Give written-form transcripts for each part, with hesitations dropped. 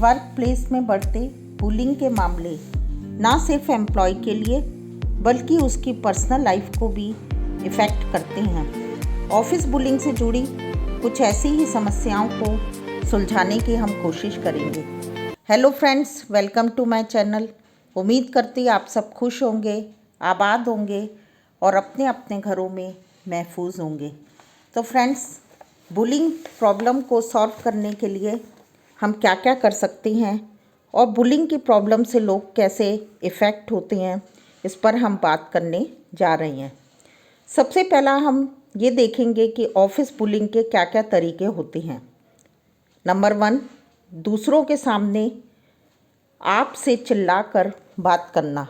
Work place में बढ़ते bullying के मामले ना सिर्फ एम्प्लॉय के लिए बल्कि उसकी पर्सनल लाइफ को भी इफ़ेक्ट करते हैं। ऑफिस बुलिंग से जुड़ी कुछ ऐसी ही समस्याओं को सुलझाने की हम कोशिश करेंगे। Hello friends, welcome to my channel. उम्मीद करती आप सब खुश होंगे, आबाद होंगे और अपने अपने घरों में महफूज होंगे। तो फ्रेंड्स, बुलिंग प्रॉब्लम को सॉल्व करने के लिए हम क्या क्या कर सकते हैं और बुलिंग की प्रॉब्लम से लोग कैसे इफ़ेक्ट होते हैं, इस पर हम बात करने जा रहे हैं। सबसे पहला हम ये देखेंगे कि ऑफिस बुलिंग के क्या क्या तरीके होते हैं। नंबर 1, दूसरों के सामने आपसे चिल्लाकर बात करना।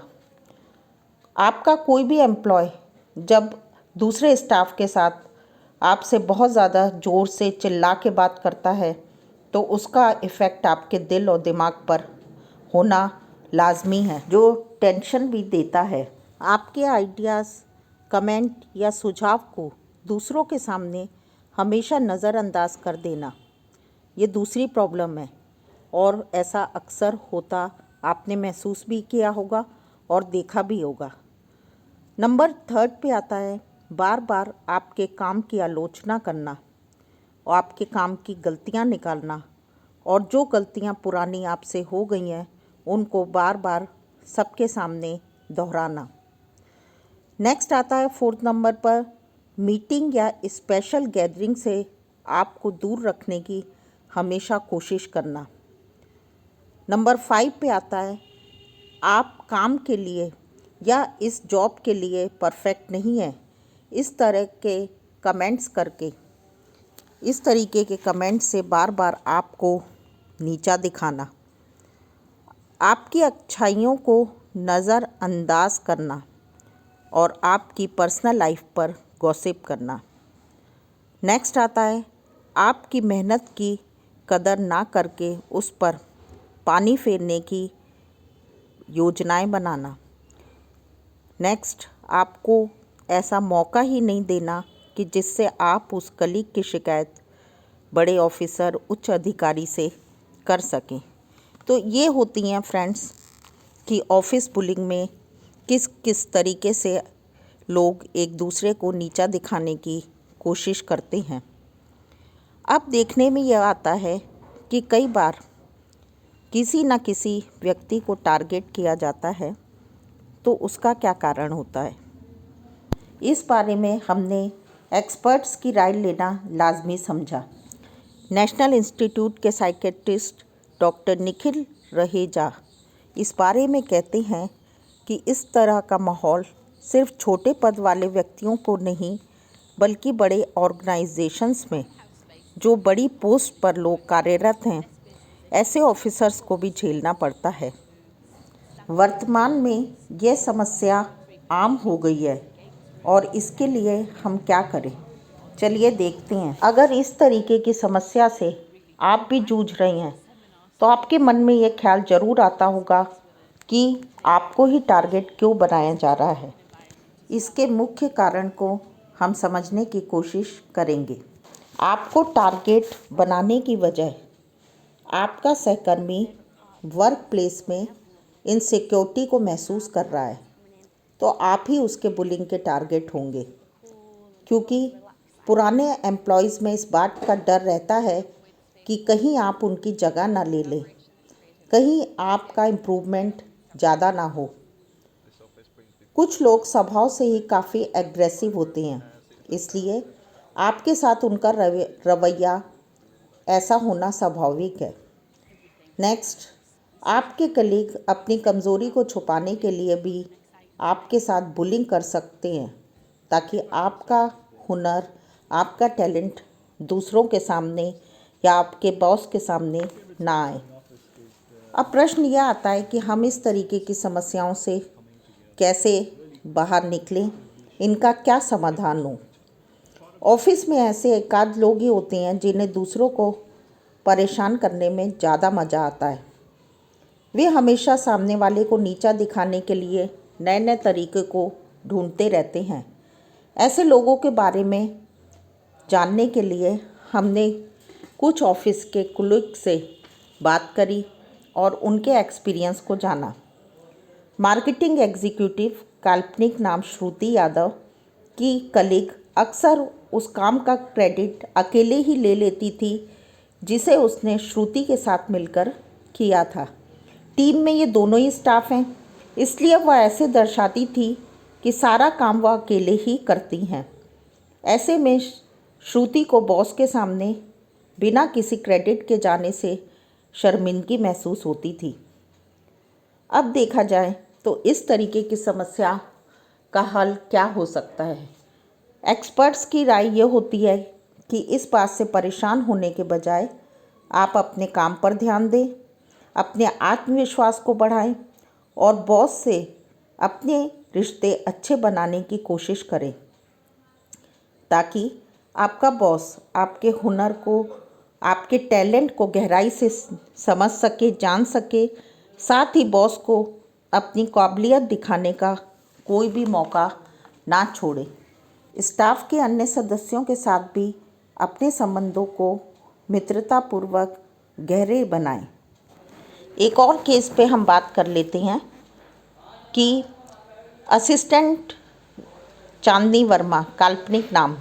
आपका कोई भी एम्प्लॉय जब दूसरे स्टाफ के साथ आपसे बहुत ज़्यादा ज़ोर से चिल्ला के बात करता है तो उसका इफ़ेक्ट आपके दिल और दिमाग पर होना लाजमी है, जो टेंशन भी देता है। आपके आइडियाज़, कमेंट या सुझाव को दूसरों के सामने हमेशा नज़रअंदाज कर देना, ये दूसरी प्रॉब्लम है और ऐसा अक्सर होता आपने महसूस भी किया होगा और देखा भी होगा। नंबर 3 पे आता है बार बार आपके काम की आलोचना करना और आपके काम की गलतियां निकालना और जो गलतियां पुरानी आपसे हो गई हैं उनको बार बार सबके सामने दोहराना। नेक्स्ट आता है 4 नंबर पर मीटिंग या स्पेशल गैदरिंग से आपको दूर रखने की हमेशा कोशिश करना। नंबर 5 पे आता है आप काम के लिए या इस जॉब के लिए परफेक्ट नहीं है, इस तरह के कमेंट्स करके, इस तरीके के कमेंट्स से बार बार आपको नीचा दिखाना, आपकी अच्छाइयों को नज़रअंदाज करना और आपकी पर्सनल लाइफ पर गॉसिप करना। नेक्स्ट आता है आपकी मेहनत की कदर ना करके उस पर पानी फेरने की योजनाएं बनाना। नेक्स्ट, आपको ऐसा मौका ही नहीं देना कि जिससे आप उस कलीग की शिकायत बड़े ऑफिसर, उच्च अधिकारी से कर सकें। तो ये होती हैं फ्रेंड्स कि ऑफिस बुलिंग में किस किस तरीके से लोग एक दूसरे को नीचा दिखाने की कोशिश करते हैं। अब देखने में यह आता है कि कई बार किसी न किसी व्यक्ति को टारगेट किया जाता है, तो उसका क्या कारण होता है, इस बारे में हमने एक्सपर्ट्स की राय लेना लाजमी समझा। नेशनल इंस्टीट्यूट के साइकेट्रिस्ट डॉक्टर निखिल रहेजा इस बारे में कहते हैं कि इस तरह का माहौल सिर्फ छोटे पद वाले व्यक्तियों को नहीं बल्कि बड़े ऑर्गेनाइजेशंस में जो बड़ी पोस्ट पर लोग कार्यरत हैं, ऐसे ऑफिसर्स को भी झेलना पड़ता है। वर्तमान में यह समस्या आम हो गई है और इसके लिए हम क्या करें, चलिए देखते हैं। अगर इस तरीके की समस्या से आप भी जूझ रहे हैं तो आपके मन में ये ख्याल ज़रूर आता होगा कि आपको ही टारगेट क्यों बनाया जा रहा है। इसके मुख्य कारण को हम समझने की कोशिश करेंगे। आपको टारगेट बनाने की वजह आपका सहकर्मी वर्क प्लेस में इनसिक्योरिटी को महसूस कर रहा है, तो आप ही उसके बुलिंग के टारगेट होंगे, क्योंकि पुराने एम्प्लॉयज़ में इस बात का डर रहता है कि कहीं आप उनकी जगह ना ले लें, कहीं आपका इम्प्रूवमेंट ज़्यादा ना हो। कुछ लोग स्वभाव से ही काफ़ी एग्रेसिव होते हैं, इसलिए आपके साथ उनका रवैया ऐसा होना स्वाभाविक है। नेक्स्ट, आपके कलीग अपनी कमज़ोरी को छुपाने के लिए भी आपके साथ बुलिंग कर सकते हैं ताकि आपका हुनर, आपका टैलेंट दूसरों के सामने या आपके बॉस के सामने ना आए। अब प्रश्न यह आता है कि हम इस तरीके की समस्याओं से कैसे बाहर निकलें, इनका क्या समाधान हो। ऑफिस में ऐसे एकाध लोग ही होते हैं जिन्हें दूसरों को परेशान करने में ज़्यादा मज़ा आता है। वे हमेशा सामने वाले को नीचा दिखाने के लिए नए नए तरीके को ढूंढते रहते हैं। ऐसे लोगों के बारे में जानने के लिए हमने कुछ ऑफिस के कुलीग से बात करी और उनके एक्सपीरियंस को जाना। मार्केटिंग एग्जीक्यूटिव काल्पनिक नाम श्रुति यादव की कलीग अक्सर उस काम का क्रेडिट अकेले ही ले लेती थी जिसे उसने श्रुति के साथ मिलकर किया था। टीम में ये दोनों ही स्टाफ हैं, इसलिए वह ऐसे दर्शाती थी कि सारा काम वह अकेले ही करती हैं। ऐसे में श्रुति को बॉस के सामने बिना किसी क्रेडिट के जाने से शर्मिंदगी महसूस होती थी। अब देखा जाए तो इस तरीके की समस्या का हल क्या हो सकता है। एक्सपर्ट्स की राय यह होती है कि इस बात से परेशान होने के बजाय आप अपने काम पर ध्यान दें, अपने आत्मविश्वास को बढ़ाएं और बॉस से अपने रिश्ते अच्छे बनाने की कोशिश करें, ताकि आपका बॉस आपके हुनर को, आपके टैलेंट को गहराई से समझ सके, जान सके। साथ ही बॉस को अपनी काबिलियत दिखाने का कोई भी मौका ना छोड़े। स्टाफ के अन्य सदस्यों के साथ भी अपने संबंधों को मित्रतापूर्वक गहरे बनाएं। एक और केस पे हम बात कर लेते हैं कि असिस्टेंट चांदनी वर्मा काल्पनिक नाम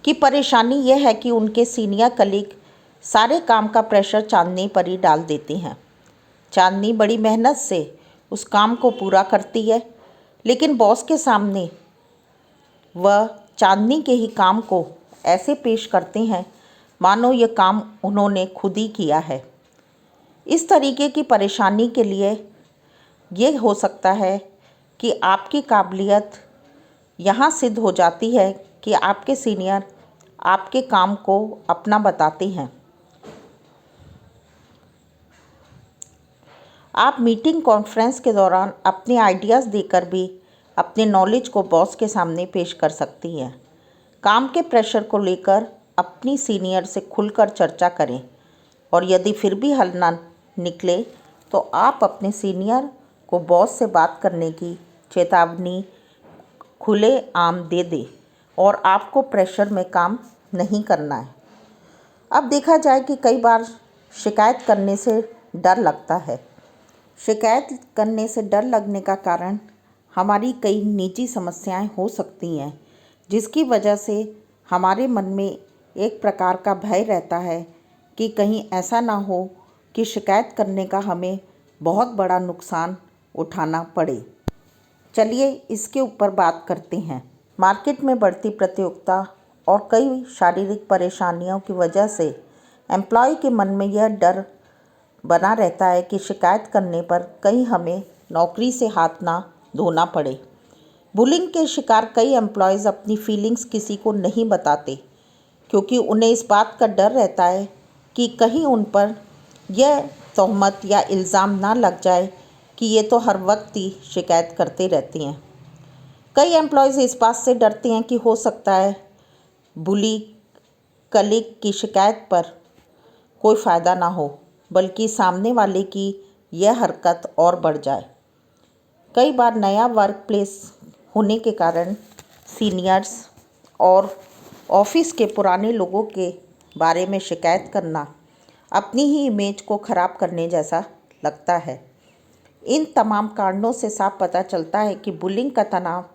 की परेशानी यह है कि उनके सीनियर कलीग सारे काम का प्रेशर चांदनी पर ही डाल देते हैं। चांदनी बड़ी मेहनत से उस काम को पूरा करती है, लेकिन बॉस के सामने वह चांदनी के ही काम को ऐसे पेश करते हैं मानो ये काम उन्होंने खुद ही किया है। इस तरीके की परेशानी के लिए ये हो सकता है कि आपकी काबिलियत यहाँ सिद्ध हो जाती है कि आपके सीनियर आपके काम को अपना बताते हैं। आप मीटिंग कॉन्फ्रेंस के दौरान अपने आइडियाज़ देकर भी अपने नॉलेज को बॉस के सामने पेश कर सकती हैं। काम के प्रेशर को लेकर अपनी सीनियर से खुलकर चर्चा करें और यदि फिर भी हल ना निकले तो आप अपने सीनियर को बॉस से बात करने की चेतावनी खुले आम दे दें और आपको प्रेशर में काम नहीं करना है। अब देखा जाए कि कई बार शिकायत करने से डर लगता है। शिकायत करने से डर लगने का कारण हमारी कई निजी समस्याएं हो सकती हैं, जिसकी वजह से हमारे मन में एक प्रकार का भय रहता है कि कहीं ऐसा ना हो कि शिकायत करने का हमें बहुत बड़ा नुकसान उठाना पड़े। चलिए इसके ऊपर बात करते हैं। मार्केट में बढ़ती प्रतियोगिता और कई शारीरिक परेशानियों की वजह से एम्प्लॉय के मन में यह डर बना रहता है कि शिकायत करने पर कहीं हमें नौकरी से हाथ ना धोना पड़े। बुलिंग के शिकार कई एम्प्लॉयज़ अपनी फीलिंग्स किसी को नहीं बताते, क्योंकि उन्हें इस बात का डर रहता है कि कहीं उन पर यह तोहमत या इल्ज़ाम ना लग जाए कि ये तो हर वक्त ही शिकायत करते रहती हैं। कई एम्प्लॉयज़ इस बात से डरते हैं कि हो सकता है बुली कलीग की शिकायत पर कोई फ़ायदा ना हो, बल्कि सामने वाले की यह हरकत और बढ़ जाए। कई बार नया वर्क प्लेस होने के कारण सीनियर्स और ऑफिस के पुराने लोगों के बारे में शिकायत करना अपनी ही इमेज को ख़राब करने जैसा लगता है। इन तमाम कारणों से साफ पता चलता है कि बुलिंग का तनाव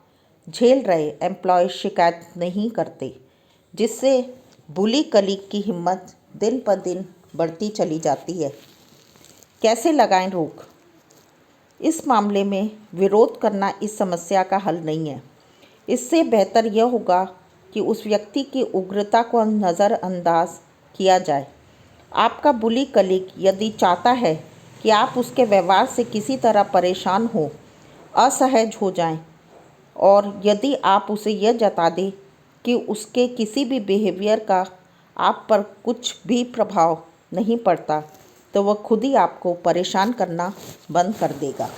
झेल रहे एम्प्लॉय शिकायत नहीं करते, जिससे बुली कलीग की हिम्मत दिन पर दिन बढ़ती चली जाती है। कैसे लगाएं रोक? इस मामले में विरोध करना इस समस्या का हल नहीं है। इससे बेहतर यह होगा कि उस व्यक्ति की उग्रता को नज़रअंदाज किया जाए। आपका बुली कलीग यदि चाहता है कि आप उसके व्यवहार से किसी तरह परेशान हो, असहज हो जाएं, और यदि आप उसे यह जता दें कि उसके किसी भी बिहेवियर का आप पर कुछ भी प्रभाव नहीं पड़ता, तो वह खुद ही आपको परेशान करना बंद कर देगा।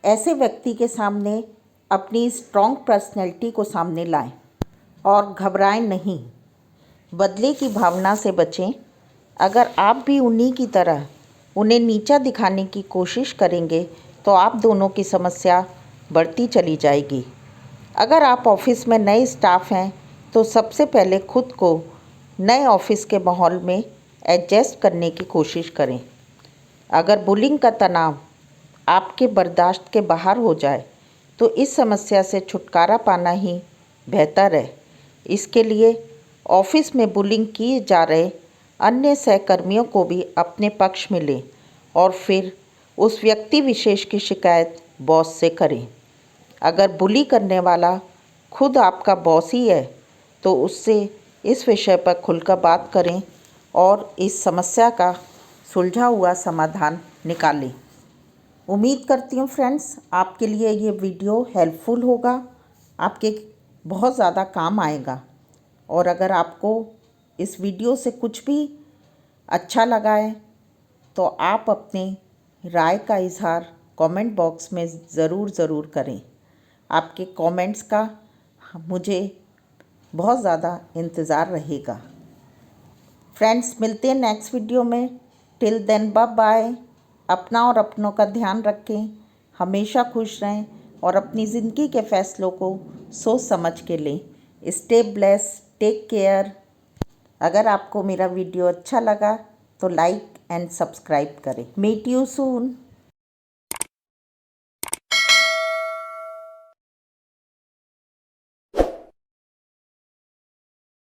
ऐसे व्यक्ति के सामने अपनी स्ट्रॉन्ग पर्सनैलिटी को सामने लाएं और घबराएं नहीं, बदले की भावना से बचें। अगर आप भी उन्हीं की तरह उन्हें नीचा दिखाने की कोशिश करेंगे तो आप दोनों की समस्या बढ़ती चली जाएगी। अगर आप ऑफिस में नए स्टाफ हैं तो सबसे पहले खुद को नए ऑफिस के माहौल में एडजस्ट करने की कोशिश करें। अगर बुलिंग का तनाव आपके बर्दाश्त के बाहर हो जाए तो इस समस्या से छुटकारा पाना ही बेहतर है। इसके लिए ऑफिस में बुलिंग किए जा रहे अन्य सहकर्मियों को भी अपने पक्ष में लें और फिर उस व्यक्ति विशेष की शिकायत बॉस से करें। अगर बुली करने वाला खुद आपका बॉस ही है तो उससे इस विषय पर खुलकर बात करें और इस समस्या का सुलझा हुआ समाधान निकालें। उम्मीद करती हूँ फ्रेंड्स आपके लिए ये वीडियो हेल्पफुल होगा, आपके बहुत ज़्यादा काम आएगा। और अगर आपको इस वीडियो से कुछ भी अच्छा लगा है तो आप अपनी राय का इजहार कमेंट बॉक्स में ज़रूर करें। आपके कमेंट्स का मुझे बहुत ज़्यादा इंतज़ार रहेगा। फ्रेंड्स मिलते हैं नेक्स्ट वीडियो में। Till then bye bye. अपना और अपनों का ध्यान रखें, हमेशा खुश रहें और अपनी ज़िंदगी के फ़ैसलों को सोच समझ के लें। Stay bless, take care. अगर आपको मेरा वीडियो अच्छा लगा तो लाइक एंड सब्सक्राइब करें। Meet you soon.